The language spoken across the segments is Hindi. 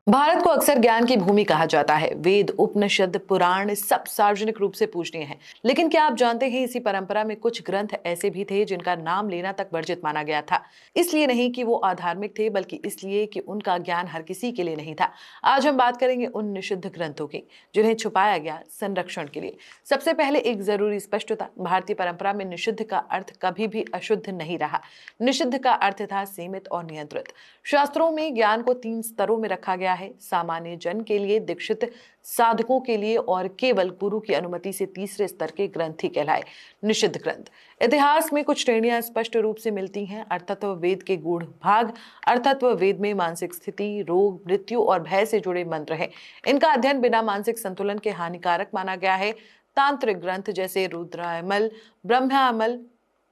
भारत को अक्सर ज्ञान की भूमि कहा जाता है। वेद, उपनिषद, पुराण सब सार्वजनिक रूप से पूजनीय हैं। लेकिन क्या आप जानते हैं, इसी परंपरा में कुछ ग्रंथ ऐसे भी थे जिनका नाम लेना तक वर्जित माना गया था। इसलिए नहीं कि वो अधार्मिक थे, बल्कि इसलिए कि उनका ज्ञान हर किसी के लिए नहीं था। आज हम बात करेंगे उन निषिद्ध ग्रंथों की जिन्हें छुपाया गया संरक्षण के लिए। सबसे पहले एक जरूरी स्पष्टता, भारतीय परंपरा में निषिद्ध का अर्थ कभी भी अशुद्ध नहीं रहा। निषिद्ध का अर्थ था सीमित और नियंत्रित। शास्त्रों में ज्ञान को 3 स्तरों में रखा गया है: सामान्य जन के लिए, दीक्षित साधकों के लिए और केवल गुरु की अनुमति से तीसरे स्तर के ग्रंथ ही कहलाए निषिद्ध ग्रंथ। इतिहास में कुछ श्रेणियां स्पष्ट रूप से मिलती हैं। अर्थत्व वेद के गूढ़ भाग। अर्थत्व वेद में मानसिक स्थिति, रोग, मृत्यु और भय से जुड़े मंत्र हैं। इनका अध्ययन बिना मानसिक संतुलन के हानिकारक माना गया है। तांत्रिक ग्रंथ जैसे रुद्रायमल, ब्रह्मायमल,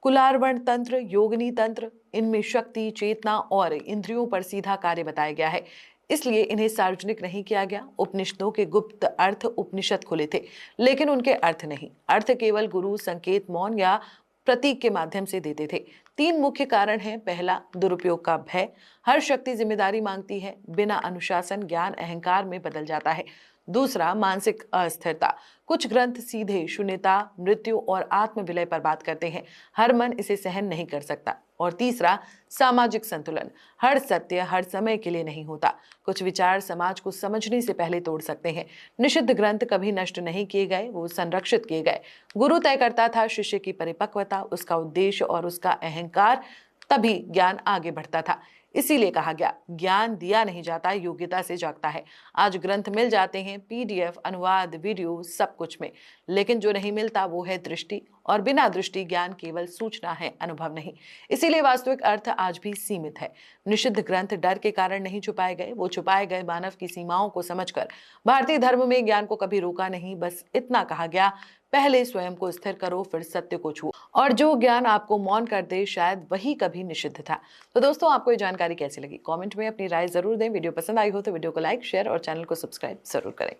कुलार्वण तंत्र, योगिनी तंत्र, इनमें शक्ति, चेतना और इंद्रियों पर सीधा कार्य बताया गया है, इसलिए इन्हें सार्वजनिक नहीं किया गया। उपनिषदों के गुप्त अर्थ उपनिषद खुले थे, लेकिन उनके अर्थ नहीं। अर्थ केवल गुरु संकेत, मौन या प्रतीक के माध्यम से देते थे। 3 मुख्य कारण हैं। पहला, दुरुपयोग का भय। हर शक्ति जिम्मेदारी मांगती है। बिना अनुशासन ज्ञान अहंकार में बदल जाता है। दूसरा, मानसिक अस्थिरता। कुछ ग्रंथ सीधे शून्यता, मृत्यु और आत्म विलय पर बात करते हैं। हर मन इसे सहन नहीं कर सकता। और तीसरा, सामाजिक संतुलन। हर सत्य हर समय के लिए नहीं होता। कुछ विचार समाज को समझने से पहले तोड़ सकते हैं। निषिद्ध ग्रंथ कभी नष्ट नहीं किए गए, वो संरक्षित किए गए। गुरु तय करता था शिष्य की परिपक्वता, उसका उद्देश्य और उसका अहंकार, तभी ज्ञान आगे बढ़ता था। इसीलिए कहा गया, ज्ञान दिया नहीं जाता, योग्यता से जागता है। आज ग्रंथ मिल जाते हैं, पीडीएफ, अनुवाद, वीडियो, सब कुछ में, लेकिन जो नहीं मिलता वो है दृष्टि। और बिना दृष्टि ज्ञान केवल सूचना है, अनुभव नहीं। इसीलिए वास्तविक अर्थ आज भी सीमित है। निषिद्ध ग्रंथ डर के कारण नहीं छुपाए गए, वो छुपाए गए मानव की सीमाओं को समझकर। भारतीय धर्म में ज्ञान को कभी रोका नहीं, बस इतना कहा गया, पहले स्वयं को स्थिर करो, फिर सत्य को छुओ। और जो ज्ञान आपको मौन कर दे, शायद वही कभी निषिद्ध था। तो दोस्तों, आपको ये जानकारी कैसी लगी? कमेंट में अपनी राय जरूर दें। वीडियो पसंद आई हो तो वीडियो को लाइक, शेयर और चैनल को सब्सक्राइब जरूर करें।